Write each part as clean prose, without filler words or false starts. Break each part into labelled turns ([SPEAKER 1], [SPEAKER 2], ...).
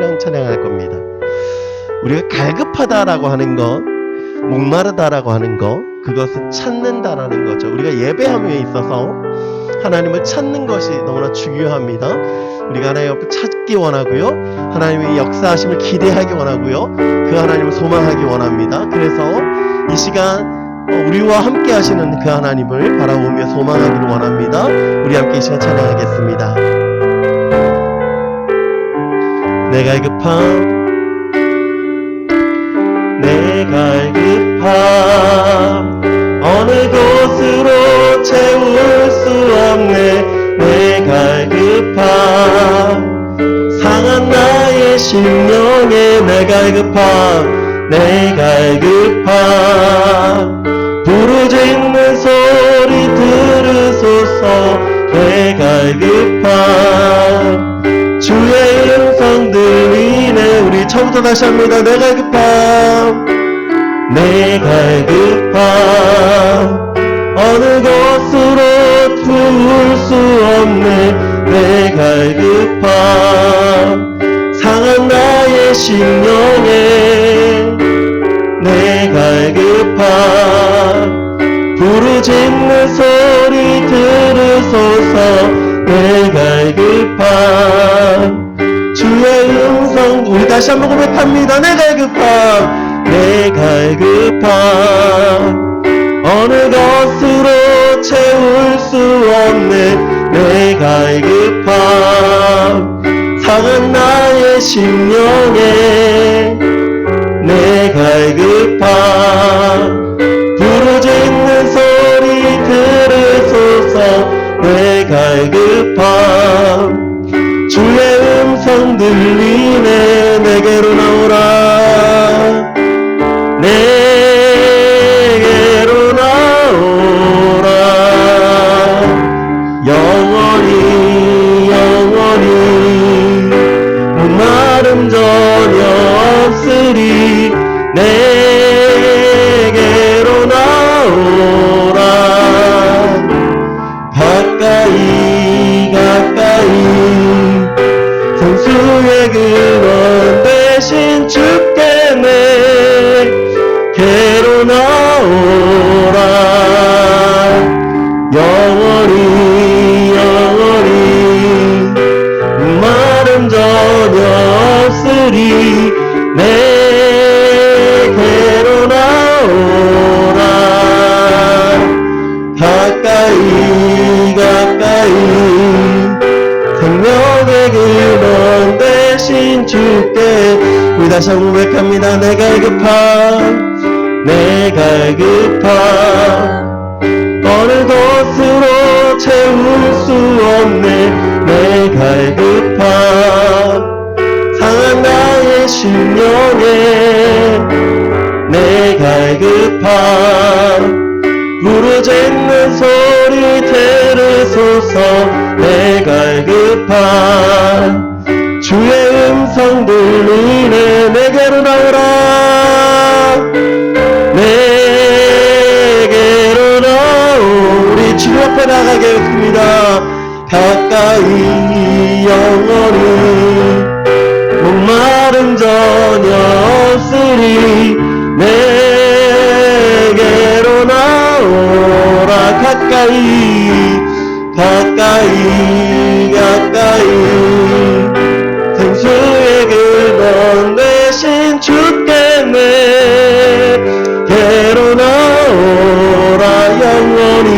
[SPEAKER 1] 시간 찬양할 겁니다. 우리가 갈급하다라고 하는 것, 목마르다라고 하는 것, 그것은 찾는다라는 거죠. 우리가 예배함에 있어서 하나님을 찾는 것이 너무나 중요합니다. 우리가 하나님을 찾기 원하고요, 하나님의 역사하심을 기대하기 원하고요, 그 하나님을 소망하기 원합니다. 그래서 이 시간 우리와 함께 하시는 그 하나님을 바라보며 소망하기를 원합니다. 우리 함께 이 시간 찬양하겠습니다. 내 갈급함, 내 갈급함 어느 곳으로 채울 수 없네. 내 갈급함 상한 나의 심령에 내 갈급함, 내 갈급함 부르짖는 소리 들으소서. 내 갈급함 주의 음성 들리네. 우리 처음부터 다시 합니다. 내 갈급함, 내 갈급함 어느 곳으로 품을 수 없네. 내 갈급함 상한 나의 심령에 내 갈급함 부르짖는 소리 들으소서. 내 갈급함 주의 음성, 우리 다시 한번 고백합니다. 내 갈급함, 내 갈급함 어느 것으로 채울 수 없네. 내 갈급함 상한 나의 심령에 내 갈급함 부르짖는 소리 들으소서. 내 갈급함 주의 음성 들리네. 내게로 나오라, 내게로 나오라. 영원히 영원히 목마름 전혀 없으리. 내게로 나오라. 가까이 가까이 생수의 근원 되신 주께 내게로 나오라. 영원히 영원히 목마름 전혀 없으리. 내게로 나오라. 가까이 가까이 생명의 근원 되신 주께. 우리 다시 한번 고백합니다. 내 갈급함, 내 갈급함 어느 곳으로 채울 수 없네. 내 갈급함 상한 나의 심령에 내 갈급함 부르짖는 소리 들으소서. 내 갈급함 주의 음성 들리네. 내게로 나오라, 내게로 나오. 우리 주님 앞에 나가겠습니다. 가까이 영원히 목마름 전혀 없으리. 내게로 나오라. 가까이 가까이 가까이 생수의 근원 되신 주께 내게로 나오라. 영원히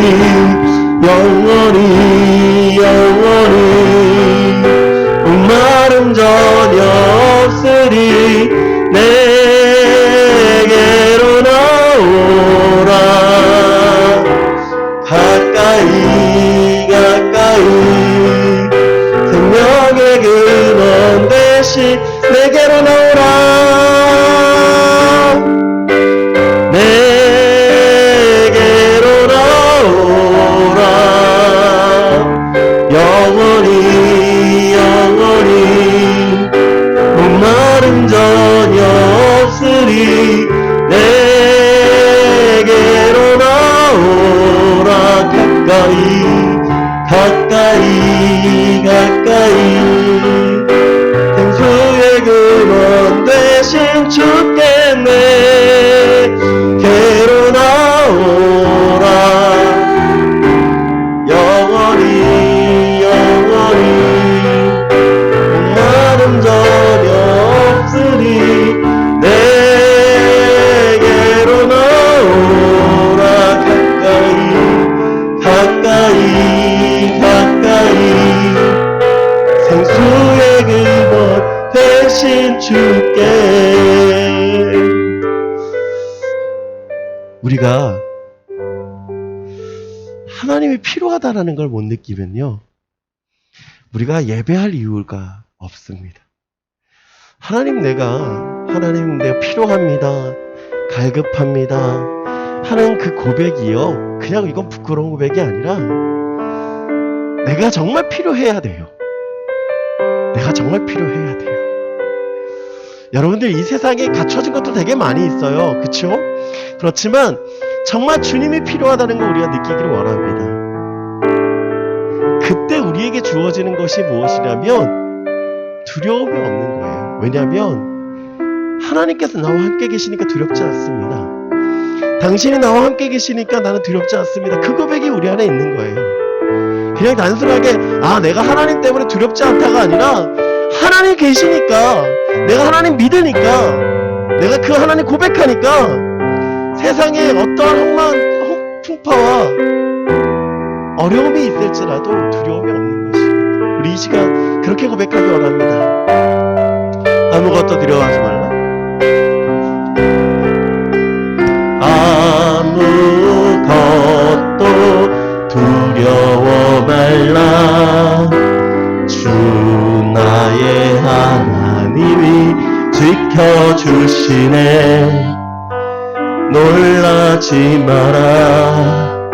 [SPEAKER 1] 영원히 영원히 목마름 전혀 없으리. 내게로 나오라. 가까이 가까이 생명의 근원 되신 내게로 나오라. 내게로 나오라. 영원히 영원히 목마름 전혀 없으리. 내게로 나오라. 가까이 가까이 가까이 생수의 대신 주께. 우리가 하나님이 필요하다라는 걸 못 느끼면요, 우리가 예배할 이유가 없습니다. 하나님 내가 필요합니다, 갈급합니다 하는 그 고백이요, 그냥 이건 부끄러운 고백이 아니라 내가 정말 필요해야 돼요. 내가 정말 필요해야 돼요. 여러분들, 이 세상에 갖춰진 것도 되게 많이 있어요. 그쵸? 그렇지만 정말 주님이 필요하다는 거 우리가 느끼기를 원합니다. 그때 우리에게 주어지는 것이 무엇이냐면 두려움이 없는 거예요. 왜냐하면 하나님께서 나와 함께 계시니까 두렵지 않습니다. 당신이 나와 함께 계시니까 나는 두렵지 않습니다. 그 고백이 우리 안에 있는 거예요. 그냥 단순하게 내가 하나님 때문에 두렵지 않다가 아니라 하나님 계시니까, 내가 하나님 믿으니까, 내가 그 하나님 고백하니까 세상에 어떠한 풍파와 어려움이 있을지라도 두려움이 없는 것입니다. 우리 이 시간 그렇게 고백하기 원합니다. 아무것도 두려워하지 말라. 아무것도 두려워 말라. 주 나의 하나님이 지켜주시네. 놀라지 마라,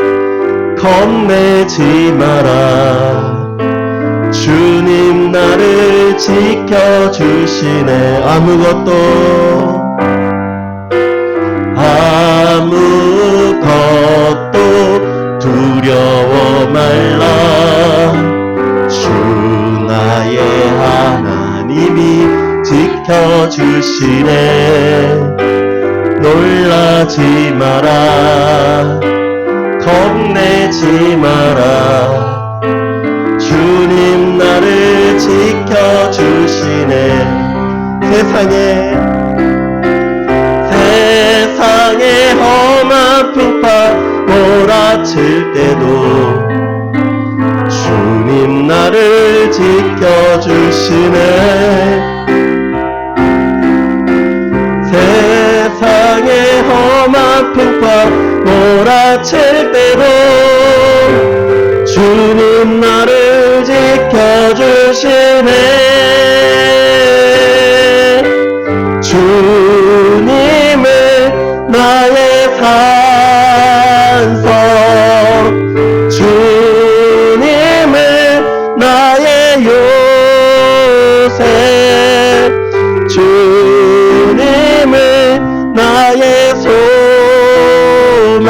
[SPEAKER 1] 겁내지 마라. 주님 나를 지켜주시네. 아무것도 두려워 말라. 주 나의 하나님이 지켜주시네. 놀라지 마라, 겁내지 마라. 주님 나를 지켜주시네. 세상에 험한 풍파 몰아칠 때도 주님 나를 지켜주시네. 세상에 험한 풍파 몰아칠 때도 주님 나를 지켜주시네. 주님은 나의 산성, 주님은 나의 요새, 주님은 나의 소망,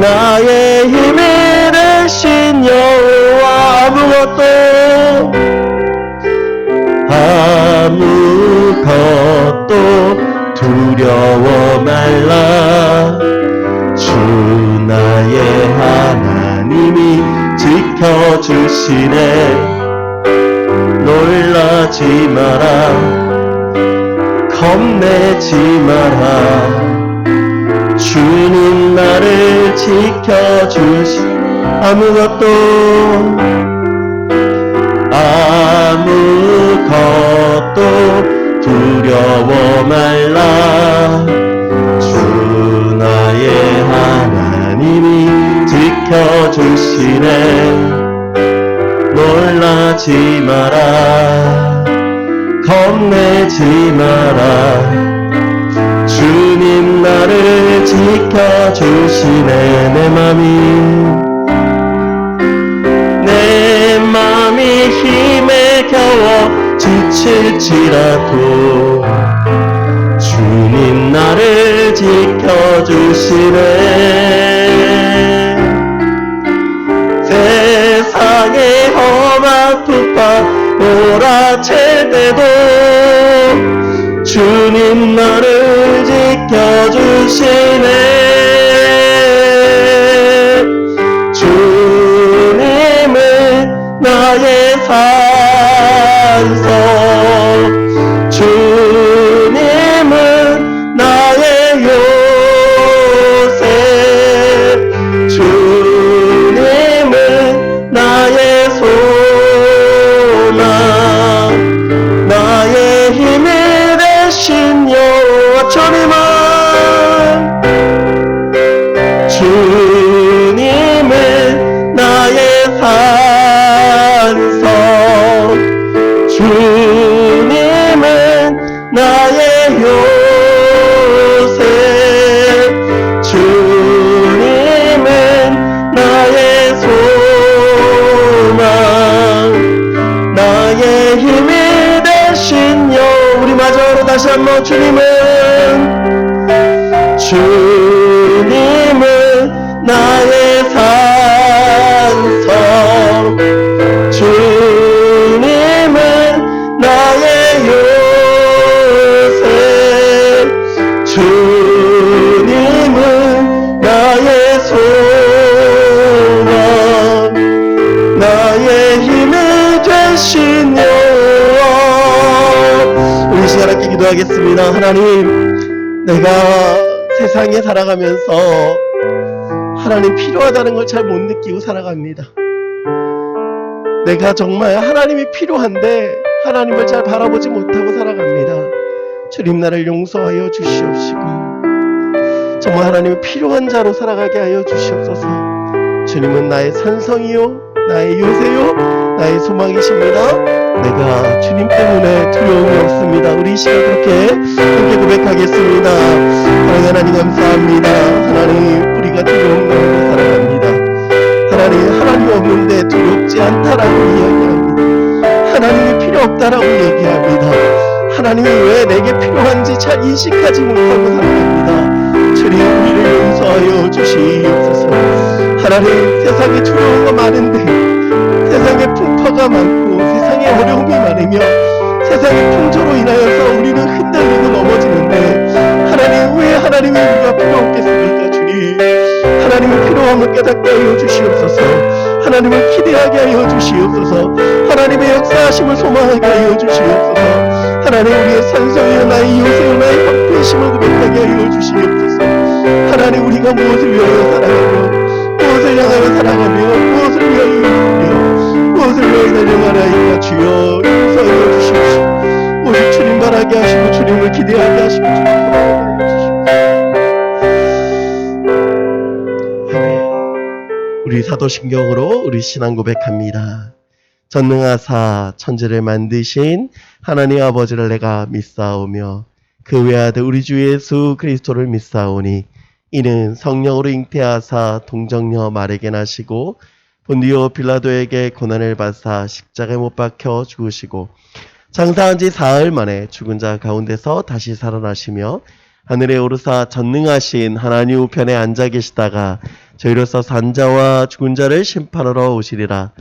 [SPEAKER 1] 나의 힘이 되신 여호와. 아무것도 두려워 말라. 주 나의 하나님이 지켜주시네. 놀라지 마라, 겁내지 마라. 주님 나를 지켜주시네. 아무것도 두려워 말라. 주 나의 하나님이 지켜주시네. 놀라지 마라, 겁내지 마라. 주님 나를 지켜주시네. 내 맘이 힘에 겨워 지칠지라도 주님 나를 지켜주시네. 세상에 험한 풍파 몰아칠 때도 주님 나를 지켜주시네. 주님은 나의 산성, 주님은 나의 요새, 주님은 나의 소망, 다시 한번 주님은 나의 산성, 주님은 나의 요새, 주님은 나의 소망, 나의 힘이 되신 여호와. 우리 시간 함께 기도하겠습니다. 하나님, 내가 세상에 살아가면서 하나님 필요하다는 걸 잘 못 느끼고 살아갑니다. 내가 정말 하나님이 필요한데 하나님을 잘 바라보지 못하고 살아갑니다. 주님, 나를 용서하여 주시옵시고 정말 하나님이 필요한 자로 살아가게 하여 주시옵소서. 주님은 나의 산성이요, 나의 요새요, 나의 소망이십니다. 내가 주님 때문에 두려움이 없습니다. 우리 이 시간 그렇게 함께 고백하겠습니다. 하나님 감사합니다. 하나님, 우리가 두려움 가운데 살아갑니다. 하나님 없는데 두렵지 않다라고 이야기합니다. 하나님이 필요 없다라고 얘기합니다. 하나님이 왜 내게 필요한지 잘 인식하지 못하고 살아갑니다. 주님, 우리를 용서하여 주시옵소서. 하나님, 세상에 두려운 거 많은데, 세상에 풍파가 많고 세상에 어려움이 많으며 세상의 풍조로 인하여서 우리는 흔들리고 넘어지는데, 하나님, 왜 하나님이 우리가 필요 없겠습니까? 주님, 하나님의 필요함을 깨닫게 하여 주시옵소서. 하나님을 기대하게 하여 주시옵소서. 하나님의 역사하심을 소망하게 하여 주시옵소서. 하나님, 우리의 산성이요, 나의 요새요, 나의 방패심을 고백하게 하여 주시옵소서. 하나님, 우리가 무엇을 위하여 살아가며, 무엇을 향하여 살아가며, 무엇을 위하여 살며, 무엇을 위하여 달려가나이까. 주여, 용서하여 주시옵소서. 오직 주님 바라게 하시고 주님을 기대하게 하시고 주님 바라게 하여 주시옵소서. 아멘. 우리 사도신경으로 우리 신앙 고백합니다. 전능하사 천지를 만드신 하나님 아버지를 내가 믿사오며 그 외아들 우리 주 예수 그리스도를 믿사오니 이는 성령으로 잉태하사 동정녀 마리아에게 나시고 본디오 빌라도에게 고난을 받사 십자가에 못 박혀 죽으시고 장사한 지 사흘 만에 죽은 자 가운데서 다시 살아나시며 하늘에 오르사 전능하신 하나님 우편에 앉아 계시다가 저희로서 산자와 죽은 자를 심판하러 오시리라.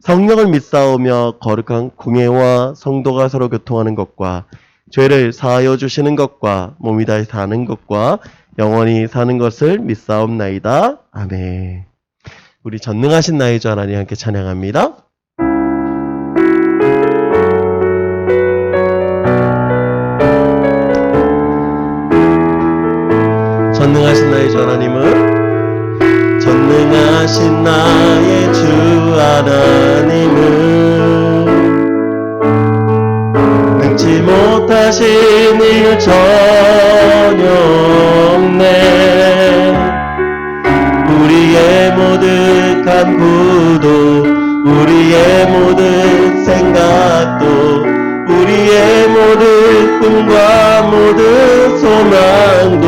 [SPEAKER 1] 성령을 믿사오며 거룩한 공예와 성도가 서로 교통하는 것과 죄를 사하여 주시는 것과 몸이 다시 사는 것과 영원히 사는 것을 믿사옵나이다. 아멘. 우리 전능하신 나의 주 하나님 함께 찬양합니다. 전능하신 나의 주 하나님은 전능하신 나의 주 하나님은 능치 못하신 일 전혀 없네. 우리의 모든 간구도 우리의 모든 생각도 우리의 모든 꿈과 모든 소망도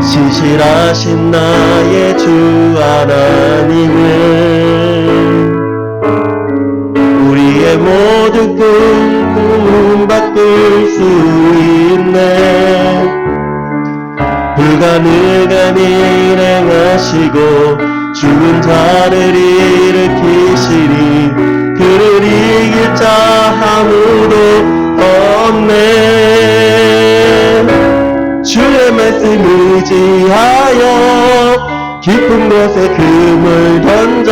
[SPEAKER 1] 신실하신 나의 주 하나님은 우리의 모든 꿈 바꿀 수 있네. 불가능한 일 행하시고 죽은 자를 일으키시니 그를 이길 자 아무도 없네. 주의 말씀 의지하여 깊은 곳에 금을 던져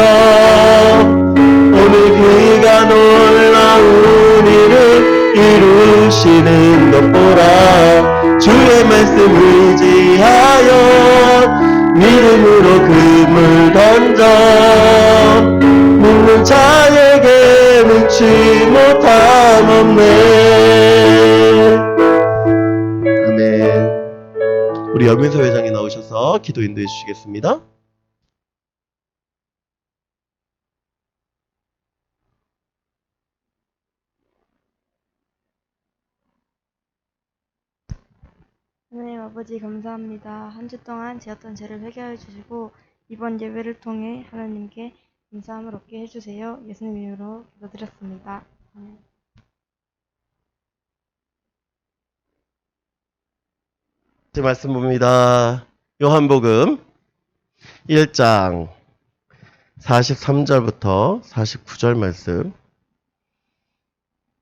[SPEAKER 1] 오늘 그가 놀라운 일을 이루시는 것 보라. 주의 말씀 의지하여 믿음으로 금을 던져 묻는 자에게 묻지 못함 없네. 아멘. 우리 여민서 회장이 나오셔서 기도 인도해 주시겠습니다.
[SPEAKER 2] 하나님 아버지 감사합니다. 한 주 동안 지었던 죄를 회개하여 주시고 이번 예배를 통해 하나님께 감사함을 얻게 해주세요. 예수님 이름으로 기도드렸습니다. 아멘.
[SPEAKER 1] 제 말씀 봅니다. 요한복음 1장 43절부터 49절 말씀.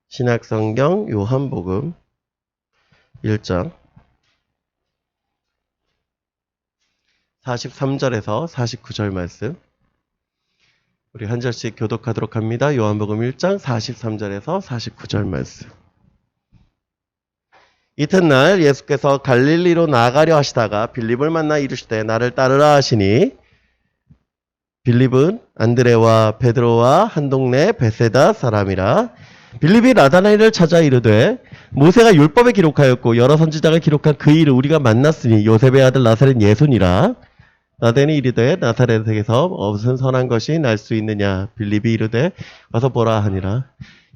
[SPEAKER 1] 신약성경 요한복음 1장 43절에서 49절 말씀. 우리 한 절씩 교독하도록 합니다. 요한복음 1장 43절에서 49절 말씀. 이튿날 예수께서 갈릴리로 나아가려 하시다가 빌립을 만나 이르시되 나를 따르라 하시니 빌립은 안드레와 베드로와 한 동네 베세다 사람이라. 빌립이 나다나엘을 찾아 이르되 모세가 율법에 기록하였고 여러 선지자가 기록한 그 일을 우리가 만났으니 요셉의 아들 나사렛 예수니라. 나다나엘이 이르되 나사렛에게서 무슨 선한 것이 날 수 있느냐. 빌립이 이르되 와서 보라 하니라.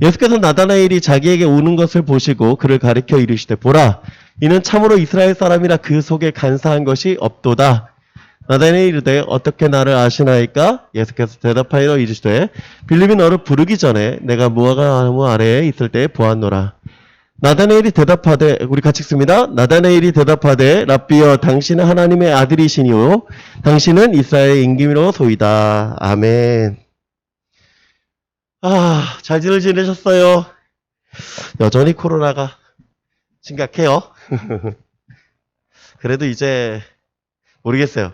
[SPEAKER 1] 예수께서 나다나엘이 자기에게 오는 것을 보시고 그를 가리켜 이르시되 보라 이는 참으로 이스라엘 사람이라 그 속에 간사한 것이 없도다. 나다나엘이 이르되 어떻게 나를 아시나이까? 예수께서 대답하여 이르시되 빌립이 너를 부르기 전에 내가 무화과나무 아래에 있을 때 보았노라. 나다나엘이 대답하되 우리 같이 읽습니다. 나다나엘이 대답하되 랍비여 당신은 하나님의 아들이시니요 당신은 이스라엘의 임금이로 소이다. 아멘. 잘들 지내셨어요? 여전히 코로나가 심각해요. 그래도 이제 모르겠어요.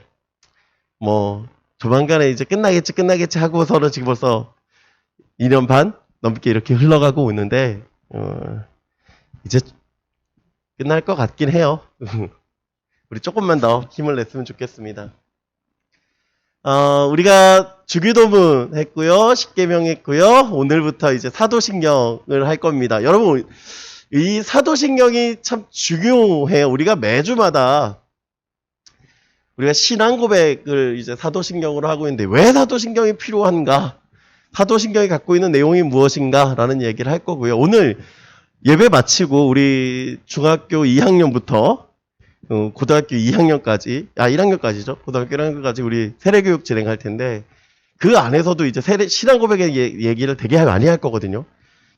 [SPEAKER 1] 조만간에 이제 끝나겠지 하고서는 지금 벌써 2년 반 넘게 이렇게 흘러가고 있는데, 이제 끝날 것 같긴 해요. 우리 조금만 더 힘을 냈으면 좋겠습니다. 우리가 주기도문 했고요. 십계명 했고요. 오늘부터 이제 사도신경을 할 겁니다. 여러분, 이 사도신경이 참 중요해요. 우리가 매주마다 우리가 신앙 고백을 이제 사도신경으로 하고 있는데 왜 사도신경이 필요한가? 사도신경이 갖고 있는 내용이 무엇인가? 라는 얘기를 할 거고요. 오늘 예배 마치고 우리 중학교 2학년부터 고등학교 2학년까지, 1학년까지죠. 고등학교 1학년까지 우리 세례교육 진행할 텐데, 그 안에서도 이제 신앙 고백의 얘기를 되게 많이 할 거거든요.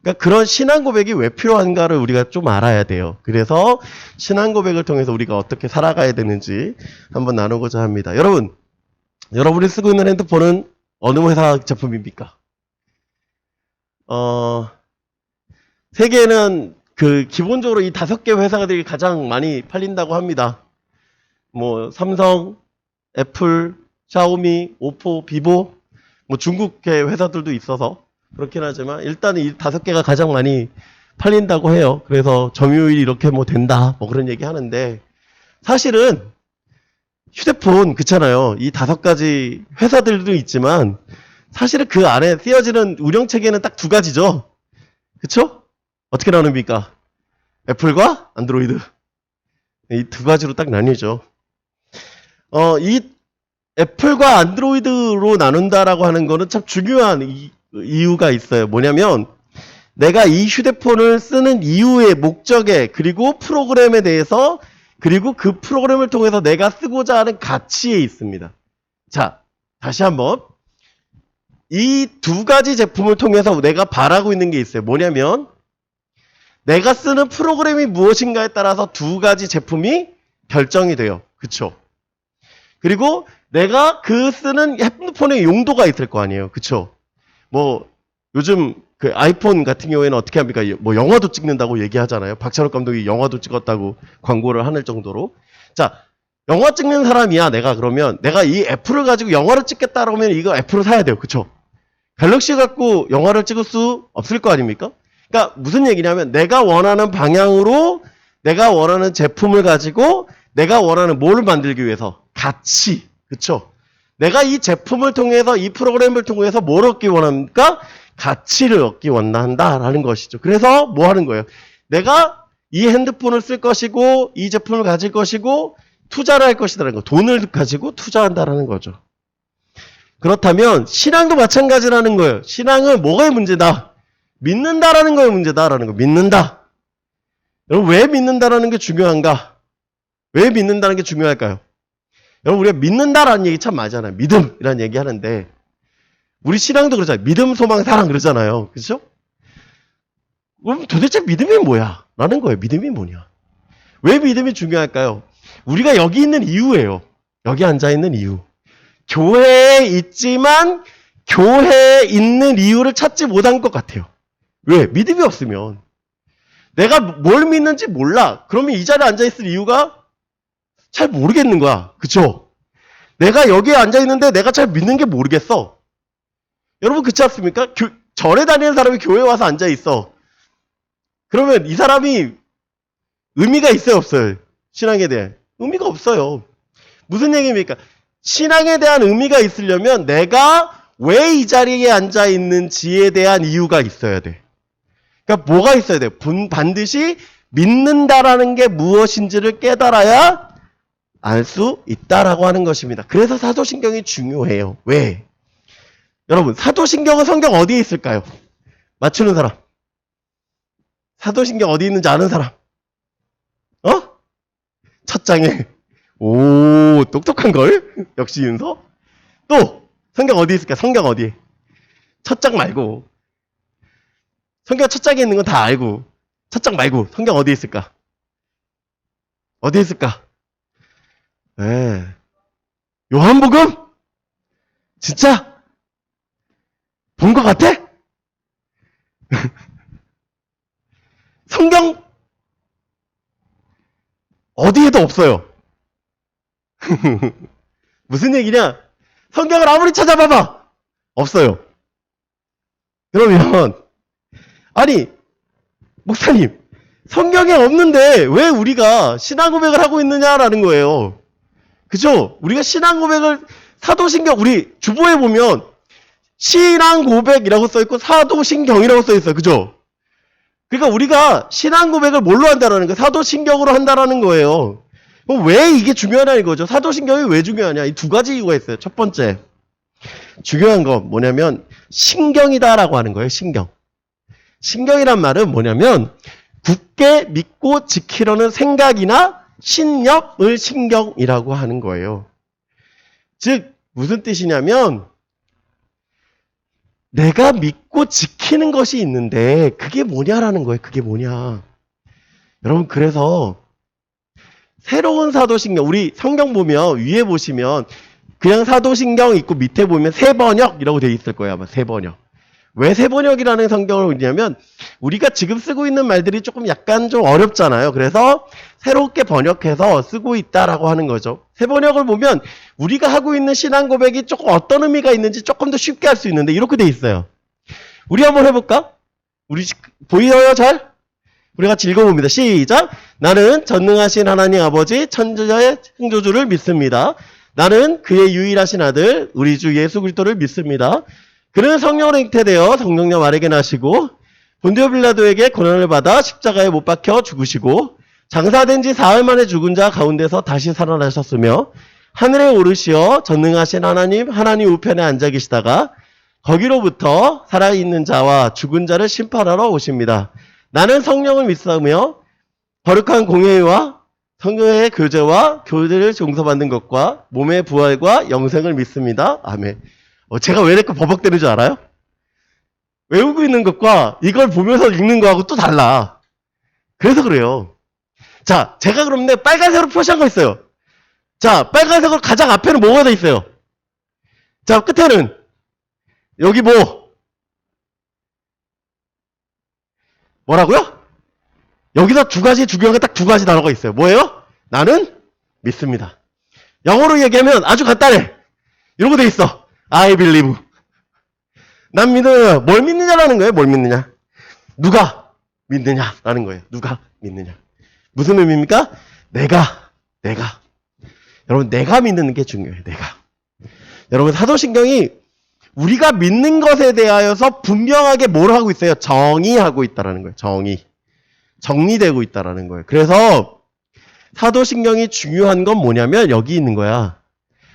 [SPEAKER 1] 그러니까 그런 신앙 고백이 왜 필요한가를 우리가 좀 알아야 돼요. 그래서 신앙 고백을 통해서 우리가 어떻게 살아가야 되는지 한번 나누고자 합니다. 여러분이 쓰고 있는 핸드폰은 어느 회사 제품입니까? 세계에는 기본적으로 이 5개 회사들이 가장 많이 팔린다고 합니다. 삼성, 애플, 샤오미, 오포, 비보, 중국계 회사들도 있어서 그렇긴 하지만 일단 이 5개가 가장 많이 팔린다고 해요. 그래서 점유율이 이렇게 된다, 그런 얘기 하는데 사실은 휴대폰 그렇잖아요. 이 5가지 회사들도 있지만 사실은 그 안에 쓰여지는 운영체계는 딱 2가지죠. 그쵸? 어떻게 나눕니까? 애플과 안드로이드. 이 2가지로 딱 나뉘죠. 이 애플과 안드로이드로 나눈다라고 하는 거는 참 중요한 이유가 있어요. 뭐냐면 내가 이 휴대폰을 쓰는 이유의 목적에 그리고 프로그램에 대해서 그리고 그 프로그램을 통해서 내가 쓰고자 하는 가치에 있습니다. 자, 다시 한번 이 2가지 제품을 통해서 내가 바라고 있는 게 있어요. 뭐냐면 내가 쓰는 프로그램이 무엇인가에 따라서 2가지 제품이 결정이 돼요. 그쵸? 그리고 내가 쓰는 핸드폰의 용도가 있을 거 아니에요. 그쵸? 요즘 아이폰 같은 경우에는 어떻게 합니까? 영화도 찍는다고 얘기하잖아요. 박찬욱 감독이 영화도 찍었다고 광고를 하는 정도로. 자, 영화 찍는 사람이야. 그러면 내가 이 애플을 가지고 영화를 찍겠다 그러면 이거 애플을 사야 돼요. 그쵸? 갤럭시 갖고 영화를 찍을 수 없을 거 아닙니까? 그러니까 무슨 얘기냐면 내가 원하는 방향으로 내가 원하는 제품을 가지고 내가 원하는 뭘 만들기 위해서 가치, 그쵸? 내가 이 제품을 통해서 이 프로그램을 통해서 뭘 얻기 원합니까? 가치를 얻기 원한다라는 것이죠. 그래서 뭐 하는 거예요? 내가 이 핸드폰을 쓸 것이고 이 제품을 가질 것이고 투자를 할 것이라는 거. 돈을 가지고 투자한다라는 거죠. 그렇다면 신앙도 마찬가지라는 거예요. 신앙은 뭐가 문제다? 믿는다라는 거에 문제다라는 거. 믿는다. 여러분 왜 믿는다라는 게 중요한가? 왜 믿는다는 게 중요할까요? 여러분 우리가 믿는다라는 얘기 참 많잖아요. 믿음이라는 얘기 하는데 우리 신앙도 그러잖아요. 믿음, 소망, 사랑 그러잖아요. 그렇죠? 그럼 도대체 믿음이 뭐야? 라는 거예요. 믿음이 뭐냐? 왜 믿음이 중요할까요? 우리가 여기 있는 이유예요. 여기 앉아 있는 이유. 교회에 있지만 교회에 있는 이유를 찾지 못한 것 같아요. 왜? 믿음이 없으면. 내가 뭘 믿는지 몰라. 그러면 이 자리에 앉아 있을 이유가 잘 모르겠는 거야. 그쵸? 내가 여기에 앉아 있는데 내가 잘 믿는 게 모르겠어. 여러분 그렇지 않습니까? 절에 다니는 사람이 교회에 와서 앉아 있어. 그러면 이 사람이 의미가 있어요, 없어요? 신앙에 대해. 의미가 없어요. 무슨 얘기입니까? 신앙에 대한 의미가 있으려면 내가 왜 이 자리에 앉아 있는지에 대한 이유가 있어야 돼. 그러니까 뭐가 있어야 돼? 반드시 믿는다라는 게 무엇인지를 깨달아야 알 수 있다라고 하는 것입니다. 그래서 사도신경이 중요해요. 왜? 여러분, 사도신경은 성경 어디에 있을까요? 맞추는 사람. 사도신경 어디 있는지 아는 사람. 어? 첫 장에. 오, 똑똑한걸? 역시 윤서? 또, 성경 어디 있을까? 성경 어디에? 첫 장 말고. 성경 첫 장에 있는 건 다 알고. 첫 장 말고, 성경 어디에 있을까? 어디에 있을까? 네. 요한복음? 진짜? 본 것 같아? 성경 어디에도 없어요. 무슨 얘기냐? 성경을 아무리 찾아봐봐. 없어요. 그러면 아니 목사님 성경에 없는데 왜 우리가 신앙 고백을 하고 있느냐라는 거예요. 그죠? 우리가 신앙 고백을 사도신경 우리 주보에 보면 신앙 고백이라고 써있고 사도신경이라고 써있어요. 그죠? 그러니까 우리가 신앙 고백을 뭘로 한다라는 거예요? 사도신경으로 한다라는 거예요. 그럼 왜 이게 중요하냐 이거죠. 사도신경이 왜 중요하냐. 이 두 가지 이유가 있어요. 첫 번째 중요한 건 뭐냐면 신경이다라고 하는 거예요. 신경. 신경이란 말은 뭐냐면 굳게 믿고 지키려는 생각이나 신념을 신경이라고 하는 거예요. 즉 무슨 뜻이냐면 내가 믿고 지키는 것이 있는데 그게 뭐냐라는 거예요. 그게 뭐냐. 여러분 그래서 새로운 사도신경 우리 성경 보면 위에 보시면 그냥 사도신경 있고 밑에 보면 새번역이라고 되어 있을 거예요. 아마 새번역. 왜 새번역이라는 성경을 읽냐면 우리가 지금 쓰고 있는 말들이 조금 약간 좀 어렵잖아요. 그래서 새롭게 번역해서 쓰고 있다라고 하는 거죠. 새번역을 보면 우리가 하고 있는 신앙 고백이 조금 어떤 의미가 있는지 조금 더 쉽게 할 수 있는데 이렇게 돼 있어요. 우리 한번 해볼까? 우리 보여요 잘? 우리 같이 읽어봅니다. 시작! 나는 전능하신 하나님 아버지 천주의 창조주를 믿습니다. 나는 그의 유일하신 아들 우리 주 예수 그리스도를 믿습니다. 그는 성령으로 잉태되어 성령님 아래게 나시고 본디오 빌라도에게 고난을 받아 십자가에 못 박혀 죽으시고 장사된 지 사흘 만에 죽은 자 가운데서 다시 살아나셨으며 하늘에 오르시어 전능하신 하나님 우편에 앉아 계시다가 거기로부터 살아있는 자와 죽은 자를 심판하러 오십니다. 나는 성령을 믿사오며 거룩한 공회와 성령의 교제와 교제를 용서받는 것과 몸의 부활과 영생을 믿습니다. 아멘. 제가 왜 이렇게 버벅대는 줄 알아요? 외우고 있는 것과 이걸 보면서 읽는 거하고 또 달라. 그래서 그래요. 자, 제가 그런데 빨간색으로 표시한 거 있어요. 자, 빨간색으로 가장 앞에는 뭐가 돼 있어요? 자, 끝에는 여기 뭐라고요? 여기서 중요한 게 딱 두 가지 단어가 있어요. 뭐예요? 나는 믿습니다. 영어로 얘기하면 아주 간단해. 이러고 돼 있어. I believe. 난 믿어요. 뭘 믿느냐라는 거예요. 뭘 믿느냐. 누가 믿느냐라는 거예요. 누가 믿느냐. 무슨 의미입니까? 내가. 여러분 내가 믿는 게 중요해요. 내가. 여러분 사도신경이 우리가 믿는 것에 대하여서 분명하게 뭘 하고 있어요? 정의하고 있다라는 거예요. 정리되고 있다라는 거예요. 그래서 사도신경이 중요한 건 뭐냐면 여기 있는 거야.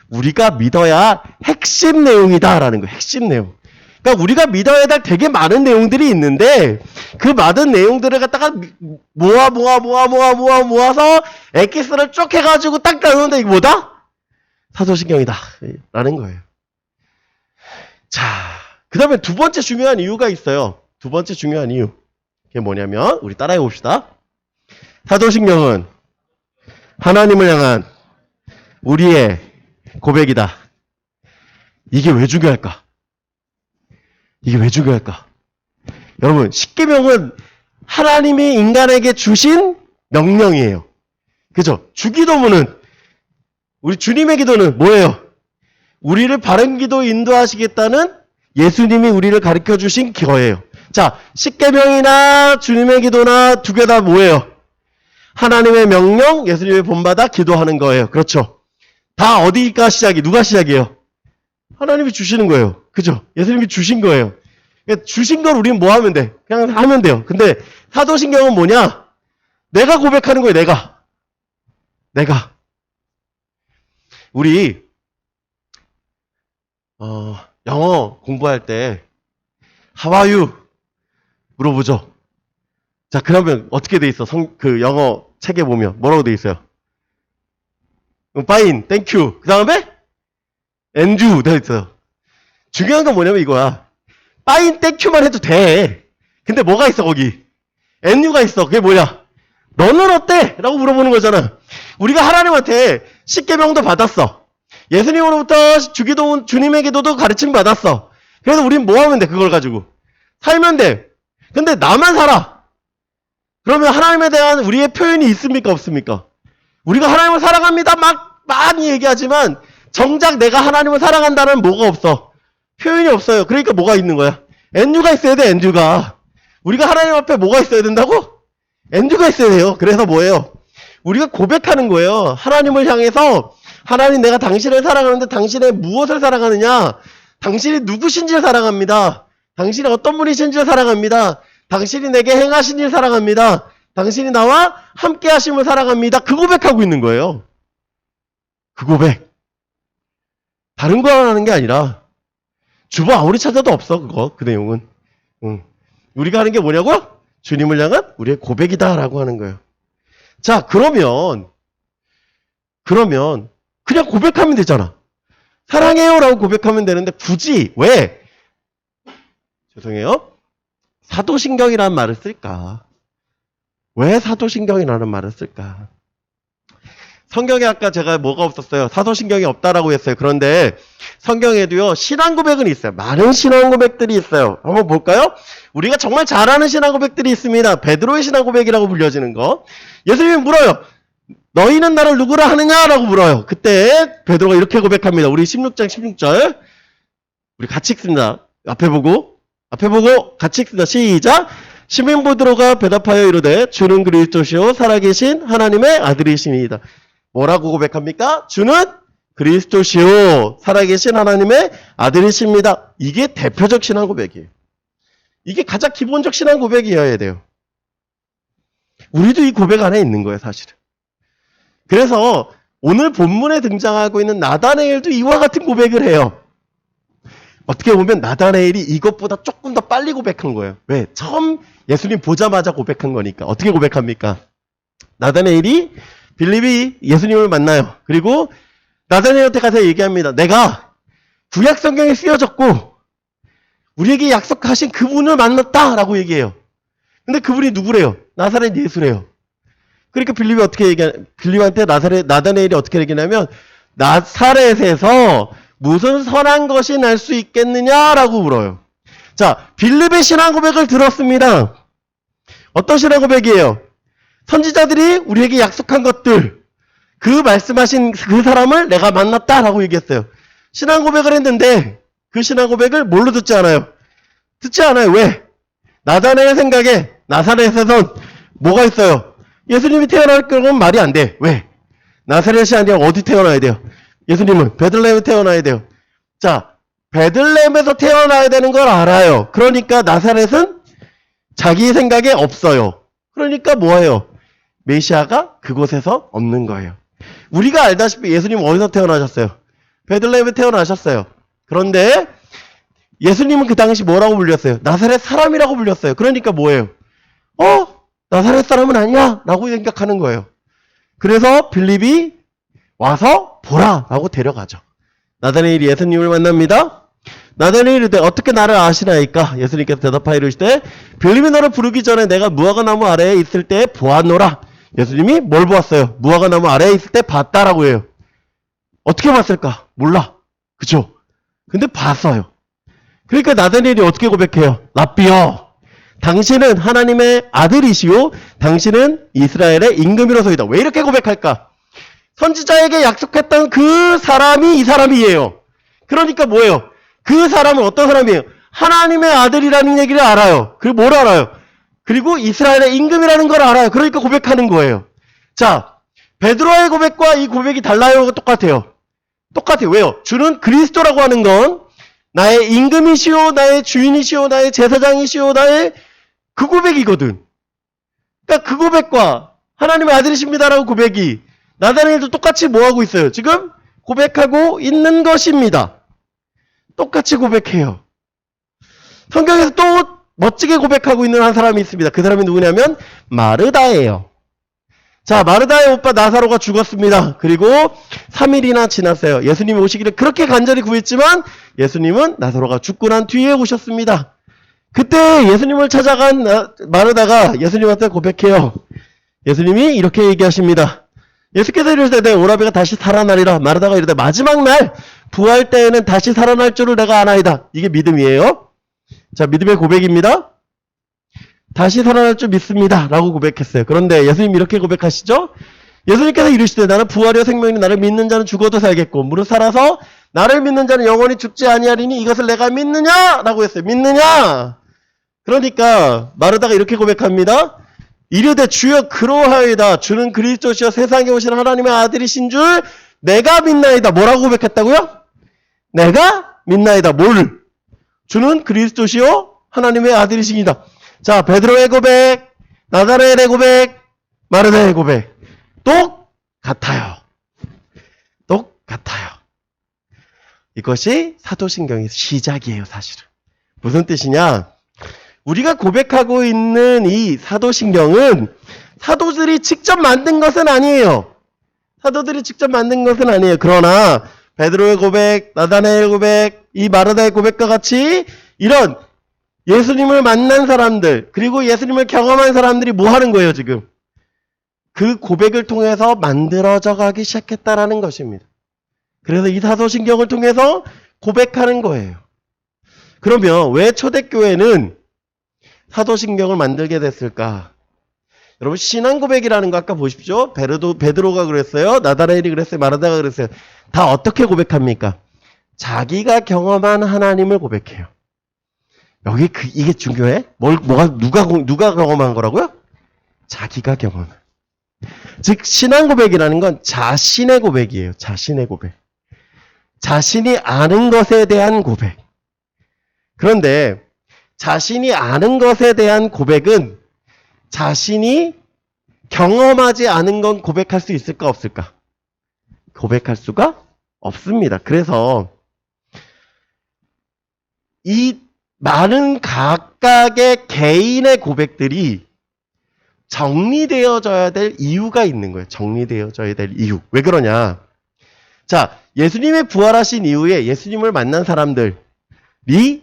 [SPEAKER 1] 우리가 믿어야 핵심 내용이다라는 거예요. 핵심 내용. 그러니까 우리가 믿어야 될 되게 많은 내용들이 있는데 그 많은 내용들을 갖다가 모아서 엑기스를 쭉 해가지고 딱 나누는데 이게 뭐다? 사도신경이다 라는 거예요. 자, 그 다음에 두 번째 중요한 이유가 있어요. 두 번째 중요한 이유. 그게 뭐냐면 우리 따라해 봅시다. 사도신경은 하나님을 향한 우리의 고백이다. 이게 왜 중요할까? 이게 왜 중요할까? 여러분, 십계명은 하나님이 인간에게 주신 명령이에요. 그죠? 주기도문은, 우리 주님의 기도는 뭐예요? 우리를 바른 기도 인도하시겠다는 예수님이 우리를 가르쳐 주신 거예요. 자, 십계명이나 주님의 기도나 두 개 다 뭐예요? 하나님의 명령, 예수님의 본받아 기도하는 거예요. 그렇죠? 다 어디가 시작이, 누가 시작이에요? 하나님이 주시는 거예요. 그죠? 예수님이 주신 거예요. 그러니까 주신 걸 우리는 뭐 하면 돼? 그냥 하면 돼요. 근데 사도신경은 뭐냐? 내가 고백하는 거예요, 내가. 우리, 영어 공부할 때, How are you? 물어보죠. 자, 그러면 어떻게 돼 있어? 그 영어 책에 보면 뭐라고 돼 있어요? Fine, thank you. 그 다음에 and you 돼 있어요. 중요한 건 뭐냐면 이거야. Fine, thank you만 해도 돼. 근데 뭐가 있어 거기? and you가 있어. 그게 뭐야? 너는 어때? 라고 물어보는 거잖아. 우리가 하나님한테 십계명도 받았어. 예수님으로부터 주님의 기도도 가르침 받았어. 그래서 우린 뭐 하면 돼? 그걸 가지고 살면 돼. 근데 나만 살아. 그러면 하나님에 대한 우리의 표현이 있습니까? 없습니까? 우리가 하나님을 사랑합니다. 막 많이 얘기하지만 정작 내가 하나님을 사랑한다는 뭐가 없어. 표현이 없어요. 그러니까 뭐가 있는 거야? 엔유가 있어야 돼. 엔유가. 우리가 하나님 앞에 뭐가 있어야 된다고? 엔유가 있어야 돼요. 그래서 뭐예요? 우리가 고백하는 거예요. 하나님을 향해서 하나님 내가 당신을 사랑하는데 당신의 무엇을 사랑하느냐? 당신이 누구신지를 사랑합니다. 당신이 어떤 분이신지를 사랑합니다. 당신이 내게 행하신 일 사랑합니다. 당신이 나와 함께 하심을 사랑합니다. 그 고백하고 있는 거예요. 그 고백. 다른 거 하는 게 아니라 주보 아무리 찾아도 없어. 그 내용은. 우리가 하는 게 뭐냐고요? 주님을 향한 우리의 고백이다라고 하는 거예요. 자, 그러면 그냥 고백하면 되잖아. 사랑해요라고 고백하면 되는데 굳이 왜? 죄송해요. 사도신경이라는 말을 쓸까? 왜 사도신경이라는 말을 쓸까? 성경에 아까 제가 뭐가 없었어요? 사도신경이 없다라고 했어요. 그런데 성경에도요, 신앙고백은 있어요. 많은 신앙고백들이 있어요. 한번 볼까요? 우리가 정말 잘하는 신앙고백들이 있습니다. 베드로의 신앙고백이라고 불려지는 거. 예수님이 물어요. 너희는 나를 누구라 하느냐라고 물어요. 그때 베드로가 이렇게 고백합니다. 우리 16장 16절. 우리 같이 읽습니다. 앞에 보고 같이 읽습니다. 시작. 시몬 베드로가 대답하여 이르되 주는 그리스도시요 살아계신 하나님의 아들이시니이다. 뭐라고 고백합니까? 주는 그리스도시요 살아계신 하나님의 아들이십니다. 이게 대표적 신앙 고백이에요. 이게 가장 기본적 신앙 고백이어야 돼요. 우리도 이 고백 안에 있는 거예요, 사실은. 그래서 오늘 본문에 등장하고 있는 나다나엘도 이와 같은 고백을 해요. 어떻게 보면 나다나엘이 이것보다 조금 더 빨리 고백한 거예요. 왜? 처음 예수님 보자마자 고백한 거니까. 어떻게 고백합니까? 나다나엘이 빌립이 예수님을 만나요. 그리고 나다나엘한테 가서 얘기합니다. 내가 구약 성경에 쓰여졌고 우리에게 약속하신 그분을 만났다라고 얘기해요. 근데 그분이 누구래요? 나사렛 예수래요. 그러니까 빌립한테 나다나엘이 어떻게 얘기냐면 나사렛에서 무슨 선한 것이 날 수 있겠느냐라고 물어요. 자, 빌립의 신앙 고백을 들었습니다. 어떤 신앙 고백이에요? 선지자들이 우리에게 약속한 것들, 그 말씀하신 그 사람을 내가 만났다라고 얘기했어요. 신앙 고백을 했는데 그 신앙 고백을 뭘로 듣지 않아요? 듣지 않아요. 왜? 나다나엘 생각에 나사렛에선 뭐가 있어요? 예수님이 태어날 거는 말이 안 돼. 왜? 나사렛이 아니라 어디 태어나야 돼요? 예수님은 베들레헴에 태어나야 돼요. 자, 베들레헴에서 태어나야 되는 걸 알아요. 그러니까 나사렛은 자기 생각에 없어요. 그러니까 뭐예요? 메시아가 그곳에서 없는 거예요. 우리가 알다시피 예수님 어디서 태어나셨어요? 베들레헴에 태어나셨어요. 그런데 예수님은 그 당시 뭐라고 불렸어요? 나사렛 사람이라고 불렸어요. 그러니까 뭐예요? 나사렛 사람은 아니야 라고 생각하는 거예요. 그래서 빌립이 와서 보라 라고 데려가죠. 나다나엘이 예수님을 만납니다. 나다나엘이 어떻게 나를 아시나이까? 예수님께서 대답하여 이르시되 빌립이 너를 부르기 전에 내가 무화과 나무 아래에 있을 때 보았노라. 예수님이 뭘 보았어요? 무화과 나무 아래에 있을 때 봤다라고 해요. 어떻게 봤을까? 몰라. 그쵸? 근데 봤어요. 그러니까 나다니엘이 어떻게 고백해요? 랍비여, 당신은 하나님의 아들이시오, 당신은 이스라엘의 임금이로소이다. 왜 이렇게 고백할까? 선지자에게 약속했던 그 사람이 이 사람이에요. 그러니까 뭐예요? 그 사람은 어떤 사람이에요? 하나님의 아들이라는 얘기를 알아요. 그리고 뭘 알아요? 그리고 이스라엘의 임금이라는 걸 알아요. 그러니까 고백하는 거예요. 자, 베드로의 고백과 이 고백이 달라요? 똑같아요. 똑같아요. 왜요? 주는 그리스도라고 하는 건 나의 임금이시오, 나의 주인이시오, 나의 제사장이시오, 나의 그 고백이거든. 그러니까 그 고백과 하나님의 아들이십니다라고 고백이 나다니엘도 똑같이 뭐 하고 있어요? 지금 고백하고 있는 것입니다. 똑같이 고백해요. 성경에서 또 멋지게 고백하고 있는 한 사람이 있습니다. 그 사람이 누구냐면 마르다예요. 자, 마르다의 오빠 나사로가 죽었습니다. 그리고 3일이나 지났어요. 예수님이 오시기를 그렇게 간절히 구했지만 예수님은 나사로가 죽고 난 뒤에 오셨습니다. 그때 예수님을 찾아간 마르다가 예수님한테 고백해요. 예수님이 이렇게 얘기하십니다. 예수께서 이르시되 오라비가 다시 살아나리라. 마르다가 이르되 마지막 날 부활 때에는 다시 살아날 줄을 내가 아나이다. 이게 믿음이에요. 자, 믿음의 고백입니다. 다시 살아날 줄 믿습니다. 라고 고백했어요. 그런데 예수님 이렇게 고백하시죠? 예수님께서 이르시되 나는 부활이요 생명이니 나를 믿는 자는 죽어도 살겠고 무릇 살아서 나를 믿는 자는 영원히 죽지 아니하리니 이것을 내가 믿느냐? 라고 했어요. 믿느냐? 그러니까 마르다가 이렇게 고백합니다. 이르되 주여 그러하이다. 주는 그리스도시여 세상에 오신 하나님의 아들이신 줄 내가 믿나이다. 뭐라고 고백했다고요? 내가 믿나이다. 뭘? 주는 그리스도시요 하나님의 아들이시니다. 자, 베드로의 고백, 나다나엘의 고백, 마르다의 고백 똑같아요. 똑같아요. 이것이 사도신경의 시작이에요. 사실은. 무슨 뜻이냐? 우리가 고백하고 있는 이 사도신경은 사도들이 직접 만든 것은 아니에요. 사도들이 직접 만든 것은 아니에요. 그러나 베드로의 고백, 나다나엘의 고백, 이 마르다의 고백과 같이 이런 예수님을 만난 사람들, 그리고 예수님을 경험한 사람들이 뭐 하는 거예요, 지금? 그 고백을 통해서 만들어져 가기 시작했다라는 것입니다. 그래서 이 사도신경을 통해서 고백하는 거예요. 그러면 왜 초대교회는 사도신경을 만들게 됐을까? 여러분, 신앙 고백이라는 거 아까 보십시오. 베드로가 그랬어요. 나다나엘이 그랬어요. 마르다가 그랬어요. 다 어떻게 고백합니까? 자기가 경험한 하나님을 고백해요. 여기 이게 중요해? 누가 경험한 거라고요? 자기가 경험한. 즉, 신앙 고백이라는 건 자신의 고백이에요. 자신의 고백. 자신이 아는 것에 대한 고백. 그런데 자신이 아는 것에 대한 고백은 자신이 경험하지 않은 건 고백할 수 있을까 없을까? 고백할 수가 없습니다. 그래서 이 많은 각각의 개인의 고백들이 정리되어져야 될 이유가 있는 거예요. 정리되어져야 될 이유. 왜 그러냐? 자, 예수님의 부활하신 이후에 예수님을 만난 사람들이